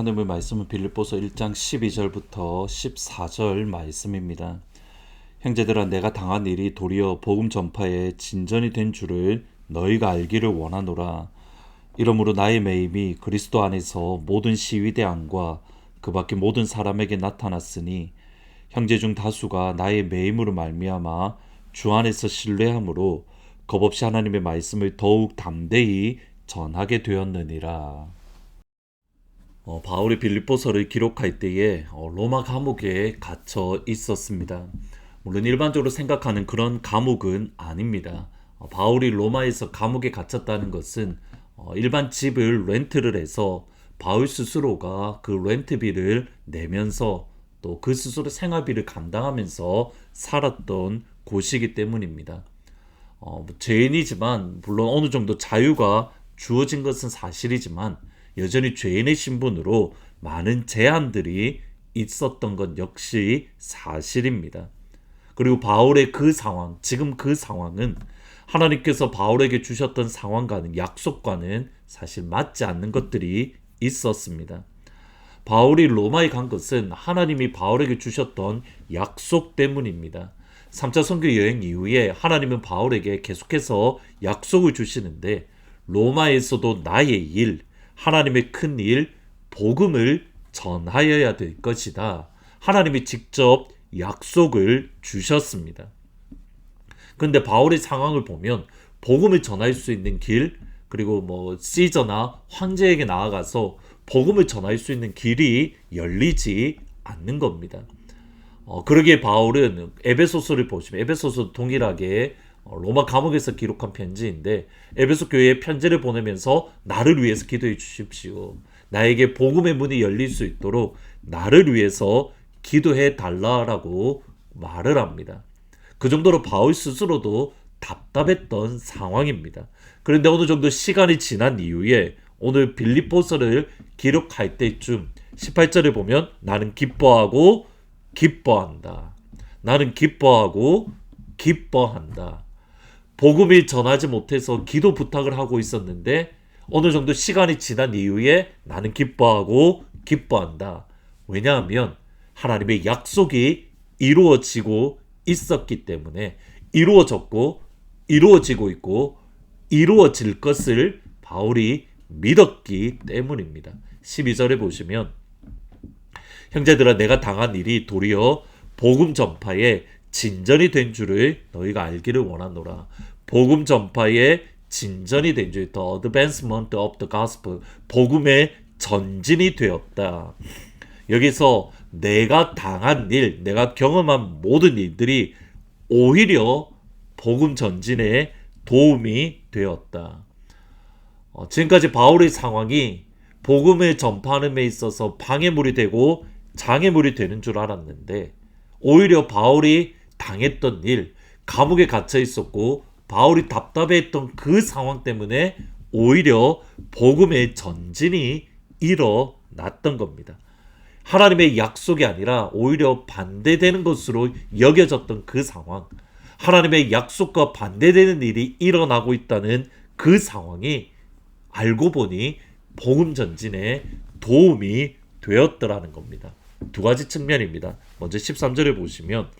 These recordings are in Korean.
하나님의 말씀은 빌립보서 1장 12절부터 14절 말씀입니다. 형제들아, 내가 당한 일이 도리어 복음 전파에 진전이 된 줄을 너희가 알기를 원하노라. 이러므로 나의 매임이 그리스도 안에서 모든 시위대안과 그 밖에 모든 사람에게 나타났으니 형제 중 다수가 나의 매임으로 말미암아 주 안에서 신뢰함으로 겁없이 하나님의 말씀을 더욱 담대히 전하게 되었느니라. 바울이 빌립보서를 기록할 때에 로마 감옥에 갇혀 있었습니다. 물론 일반적으로 생각하는 그런 감옥은 아닙니다. 바울이 로마에서 감옥에 갇혔다는 것은 일반 집을 렌트를 해서 바울 스스로가 그 렌트비를 내면서 또 그 스스로 생활비를 감당하면서 살았던 곳이기 때문입니다. 죄인이지만 물론 어느 정도 자유가 주어진 것은 사실이지만 여전히 죄인의 신분으로 많은 제한들이 있었던 것 역시 사실입니다. 그리고 바울의 그 상황, 지금 그 상황은 하나님께서 바울에게 주셨던 상황과는 약속과는 사실 맞지 않는 것들이 있었습니다. 바울이 로마에 간 것은 하나님이 바울에게 주셨던 약속 때문입니다. 3차 선교 여행 이후에 하나님은 바울에게 계속해서 약속을 주시는데 로마에서도 나의 일, 하나님의 큰 일, 복음을 전하여야 될 것이다. 하나님이 직접 약속을 주셨습니다. 그런데 바울의 상황을 보면 복음을 전할 수 있는 길, 그리고 시저나 황제에게 나아가서 복음을 전할 수 있는 길이 열리지 않는 겁니다. 그러기에 바울은 에베소서를 보시면 에베소서 동일하게 로마 감옥에서 기록한 편지인데 에베소 교회에 편지를 보내면서 나를 위해서 기도해 주십시오. 나에게 복음의 문이 열릴 수 있도록 나를 위해서 기도해 달라라고 말을 합니다. 그 정도로 바울 스스로도 답답했던 상황입니다. 그런데 어느 정도 시간이 지난 이후에 오늘 빌립보서를 기록할 때쯤 18절에 보면 나는 기뻐하고 기뻐한다. 나는 기뻐하고 기뻐한다. 복음을 전하지 못해서 기도 부탁을 하고 있었는데 어느 정도 시간이 지난 이후에 나는 기뻐하고 기뻐한다. 왜냐하면 하나님의 약속이 이루어지고 있었기 때문에 이루어졌고 이루어지고 있고 이루어질 것을 바울이 믿었기 때문입니다. 12절에 보시면 형제들아, 내가 당한 일이 도리어 복음 전파에 진전이 된 줄을 너희가 알기를 원하노라. 복음 전파에 진전이 된 줄, the advancement of the gospel, 복음의 전진이 되었다. 여기서 내가 당한 일, 내가 경험한 모든 일들이 오히려 복음 전진에 도움이 되었다. 지금까지 바울의 상황이 복음을 전파하는 데 있어서 방해물이 되고 장애물이 되는 줄 알았는데 오히려 바울이 당했던 일, 감옥에 갇혀 있었고 바울이 답답해했던 그 상황 때문에 오히려 복음의 전진이 일어났던 겁니다. 하나님의 약속이 아니라 오히려 반대되는 것으로 여겨졌던 그 상황, 하나님의 약속과 반대되는 일이 일어나고 있다는 그 상황이 알고 보니 복음 전진에 도움이 되었더라는 겁니다. 두 가지 측면입니다. 먼저 13절에 보시면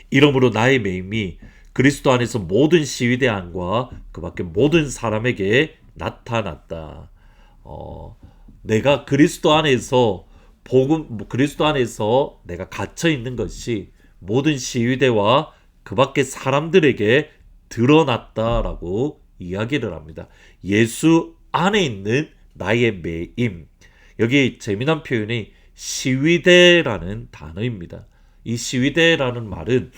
이러므로 나의 매임이 그리스도 안에서 모든 시위대 안과 그 밖에 모든 사람에게 나타났다. 내가 그리스도 안에서 그리스도 안에서 내가 갇혀 있는 것이 모든 시위대와 그 밖에 사람들에게 드러났다라고 이야기를 합니다. 예수 안에 있는 나의 매임. 여기 재미난 표현이 시위대라는 단어입니다. 이 시위대라는 말은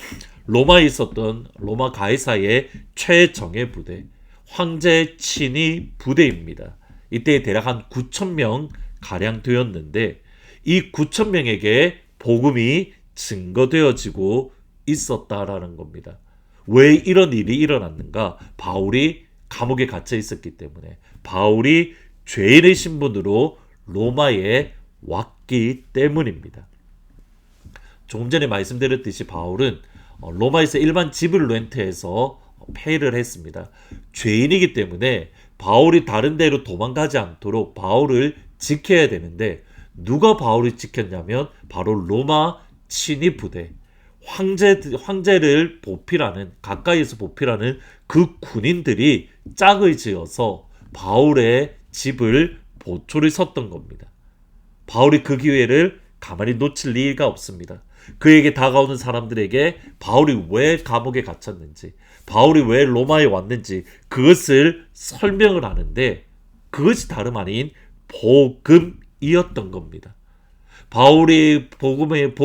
로마에 있었던 로마 가이사의 최정예 부대, 황제 친위 부대입니다. 이때 대략 한 9,000명 가량 되었는데 이 9,000명에게 복음이 증거되어지고 있었다라는 겁니다. 왜 이런 일이 일어났는가? 바울이 감옥에 갇혀 있었기 때문에, 바울이 죄인의 신분으로 로마에 왔기 때문입니다. 조금 전에 말씀드렸듯이 바울은 로마에서 일반 집을 렌트해서 페이를 했습니다. 죄인이기 때문에 바울이 다른 데로 도망가지 않도록 바울을 지켜야 되는데 누가 바울을 지켰냐면 바로 로마 친위 부대, 황제를 보필하는, 가까이에서 보필하는 그 군인들이 짝을 지어서 바울의 집을 보초를 섰던 겁니다. 바울이 그 기회를 가만히 놓칠 리가 없습니다. 그에게 다가오는 사람들에게 바울이 왜 감옥에 갇혔는지, 바울이 왜 로마에 왔는지 그것을 설명을 하는데 그것이 다름 아닌 복음이었던 겁니다. 바울이 복음을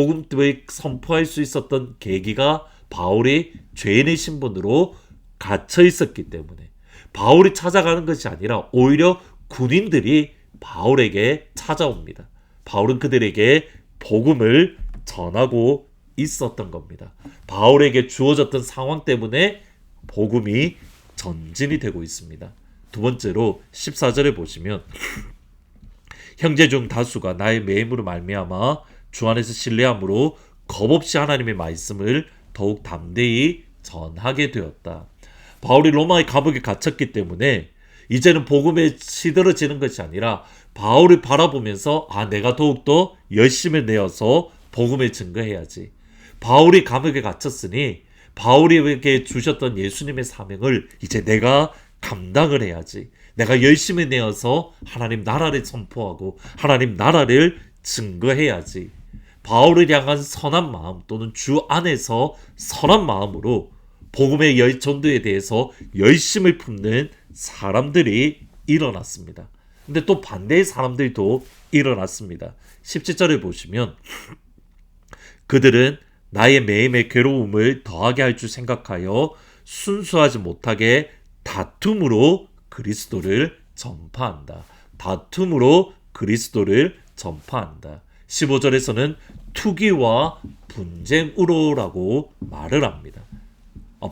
선포할 수 있었던 계기가 바울이 죄인의 신분으로 갇혀 있었기 때문에, 바울이 찾아가는 것이 아니라 오히려 군인들이 바울에게 찾아옵니다. 바울은 그들에게 복음을 전하고 있었던 겁니다. 바울에게 주어졌던 상황 때문에 복음이 전진이 되고 있습니다. 두 번째로 14절에 보시면 형제 중 다수가 나의 매임으로 말미암아 주 안에서 신뢰함으로 겁없이 하나님의 말씀을 더욱 담대히 전하게 되었다. 바울이 로마의 감옥에 갇혔기 때문에 이제는 복음에 시들어지는 것이 아니라 바울을 바라보면서 내가 더욱더 열심을 내어서 복음을 증거해야지. 바울이 감옥에 갇혔으니 바울에게 주셨던 예수님의 사명을 이제 내가 감당을 해야지. 내가 열심히 내어서 하나님 나라를 선포하고 하나님 나라를 증거해야지. 바울을 향한 선한 마음 또는 주 안에서 선한 마음으로 복음의 전도에 대해서 열심을 품는 사람들이 일어났습니다. 근데 또 반대의 사람들도 일어났습니다. 17절에 보시면 그들은 나의 매임의 괴로움을 더하게 할 줄 생각하여 순수하지 못하게 다툼으로 그리스도를 전파한다. 다툼으로 그리스도를 전파한다. 15절에서는 투기와 분쟁으로라고 말을 합니다.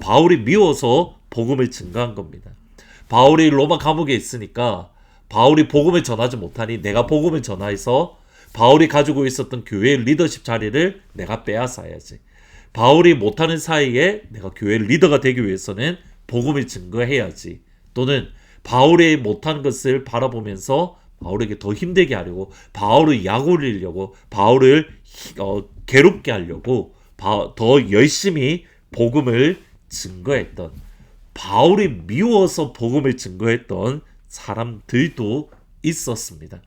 바울이 미워서 복음을 증거한 겁니다. 바울이 로마 감옥에 있으니까 바울이 복음을 전하지 못하니 내가 복음을 전하여서 바울이 가지고 있었던 교회의 리더십 자리를 내가 빼앗아야지. 바울이 못하는 사이에 내가 교회의 리더가 되기 위해서는 복음을 증거해야지. 또는 바울이 못하는 것을 바라보면서 바울에게 더 힘들게 하려고, 바울을 약올리려고, 바울을 괴롭게 하려고 더 열심히 복음을 증거했던, 바울이 미워서 복음을 증거했던 사람들도 있었습니다.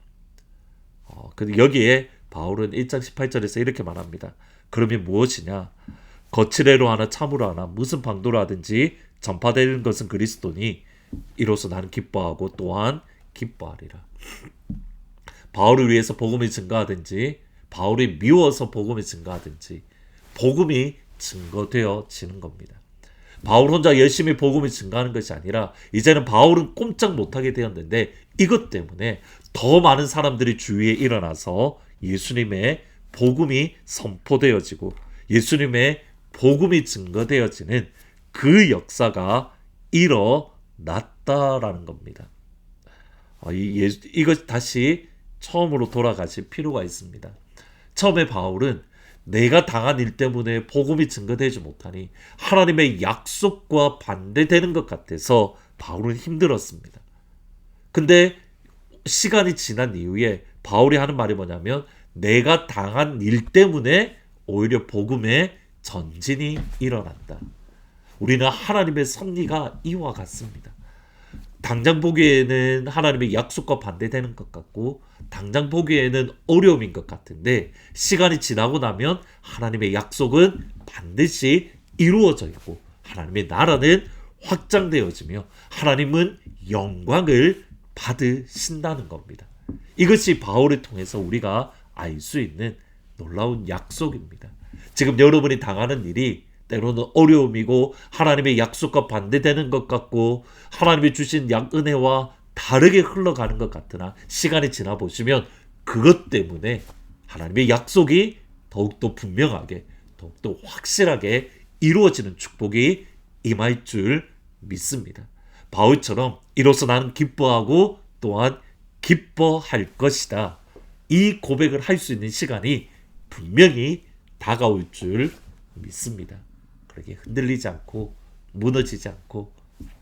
근데 여기에 바울은 1장 18절에서 이렇게 말합니다. 그러면 무엇이냐? 거칠애로 하나 참으로 하나 무슨 방도로 하든지 전파되는 것은 그리스도니 이로써 나는 기뻐하고 또한 기뻐하리라. 바울을 위해서 복음을 증거하든지 바울이 미워서 복음을 증거하든지 복음이 증거되어지는 겁니다. 바울 혼자 열심히 복음을 증거하는 것이 아니라 이제는 바울은 꼼짝 못하게 되었는데 이것 때문에 더 많은 사람들이 주위에 일어나서 예수님의 복음이 선포되어지고 예수님의 복음이 증거되어지는 그 역사가 일어났다라는 겁니다. 이것 다시 처음으로 돌아가실 필요가 있습니다. 처음에 바울은 내가 당한 일 때문에 복음이 증거되지 못하니 하나님의 약속과 반대되는 것 같아서 바울은 힘들었습니다. 근데 시간이 지난 이후에 바울이 하는 말이 뭐냐면 내가 당한 일 때문에 오히려 복음의 전진이 일어난다. 우리는 하나님의 섭리가 이와 같습니다. 당장 보기에는 하나님의 약속과 반대되는 것 같고 당장 보기에는 어려움인 것 같은데 시간이 지나고 나면 하나님의 약속은 반드시 이루어지고 하나님의 나라는 확장되어지며 하나님은 영광을 받으신다는 겁니다. 이것이 바울을 통해서 우리가 알 수 있는 놀라운 약속입니다. 지금 여러분이 당하는 일이 때로는 어려움이고 하나님의 약속과 반대되는 것 같고 하나님이 주신 은혜와 다르게 흘러가는 것 같으나 시간이 지나 보시면 그것 때문에 하나님의 약속이 더욱더 분명하게 더욱더 확실하게 이루어지는 축복이 임할 줄 믿습니다. 바울처럼 이로써 나는 기뻐하고 또한 기뻐할 것이다. 이 고백을 할 수 있는 시간이 분명히 다가올 줄 믿습니다. 그렇게 흔들리지 않고 무너지지 않고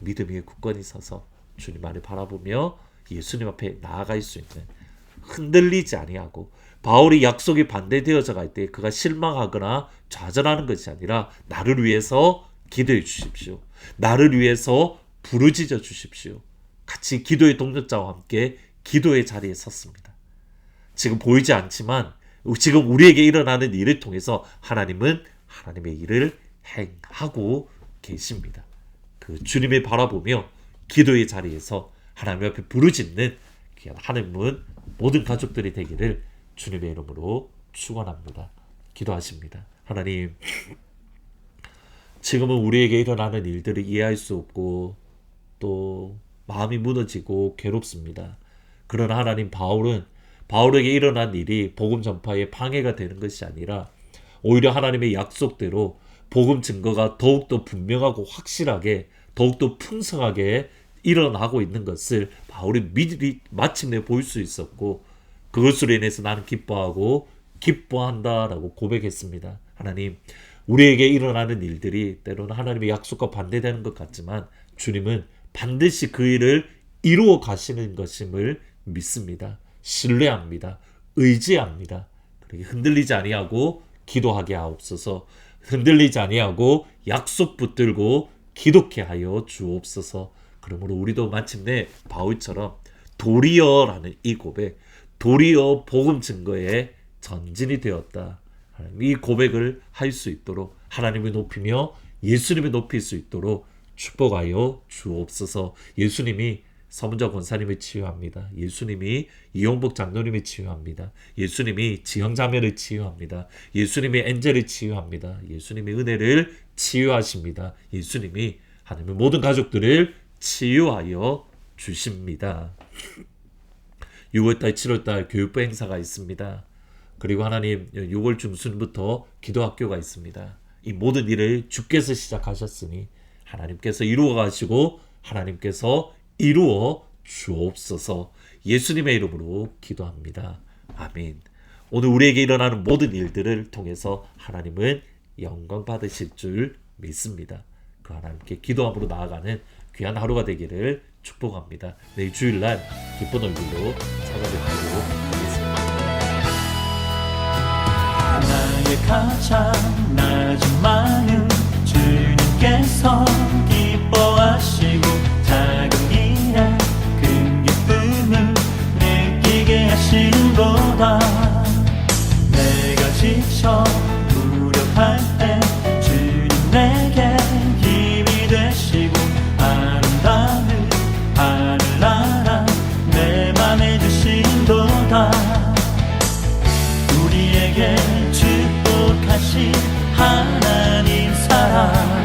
믿음 위에 굳건히 서서 주님 안을 바라보며 예수님 앞에 나아갈 수 있는 흔들리지 아니하고 바울이 약속이 반대되어져 갈 때 그가 실망하거나 좌절하는 것이 아니라 나를 위해서 기도해 주십시오. 나를 위해서 부르짖어 주십시오. 같이 기도의 동역자와 함께 기도의 자리에 섰습니다. 지금 보이지 않지만 지금 우리에게 일어나는 일을 통해서 하나님은 하나님의 일을 행하고 계십니다. 그 주님을 바라보며 기도의 자리에서 하나님 앞에 부르짖는 귀한 하나님은 모든 가족들이 되기를 주님의 이름으로 축원합니다. 기도하십니다. 하나님, 지금은 우리에게 일어나는 일들을 이해할 수 없고 또 마음이 무너지고 괴롭습니다. 그러나 하나님, 바울에게 일어난 일이 복음 전파에 방해가 되는 것이 아니라 오히려 하나님의 약속대로 복음 증거가 더욱더 분명하고 확실하게 더욱더 풍성하게 일어나고 있는 것을 바울이 미리 마침내 볼 수 있었고 그것으로 인해서 나는 기뻐하고 기뻐한다라고 고백했습니다. 하나님, 우리에게 일어나는 일들이 때로는 하나님의 약속과 반대되는 것 같지만 주님은 반드시 그 일을 이루어 가시는 것임을 믿습니다. 신뢰합니다. 의지합니다. 그렇게 흔들리지 아니하고 기도하게 하옵소서. 흔들리지 아니하고 약속 붙들고 기독케 하여 주옵소서. 그러므로 우리도 마침내 바울처럼 도리어라는 이 고백, 도리어 복음 증거에 전진이 되었다. 이 고백을 할 수 있도록 하나님을 높이며 예수님을 높일 수 있도록 축복하여 주옵소서. 예수님이 서문자 권사님을 치유합니다. 예수님이 이용복 장로님을 치유합니다. 예수님이 지형자매를 치유합니다. 예수님이 엔젤을 치유합니다. 예수님이 은혜를 치유하십니다. 예수님이 하나님의 모든 가족들을 치유하여 주십니다. 6월달, 7월달 교육부 행사가 있습니다. 그리고 하나님 6월 중순부터 기도학교가 있습니다. 이 모든 일을 주께서 시작하셨으니 하나님께서 이루어 가시고 하나님께서 이루어 주옵소서. 예수님의 이름으로 기도합니다. 아멘. 오늘 우리에게 일어나는 모든 일들을 통해서 하나님은 영광 받으실 줄 믿습니다. 그 하나님께 기도함으로 나아가는 귀한 하루가 되기를 축복합니다. 내일 주일날 기쁜 얼굴로 찾아뵙도록 하겠습니다. 나의 가장 낮은 마음 주님께서 기뻐하시고 작은 일에 큰 기쁨을 느끼게 하시는도다. 내가 지쳐 무력할 때 주님 내게 힘이 되시고 아름다운 하늘나라 내 맘에 주시는도다. 우리에게 축복하신 하나님 사랑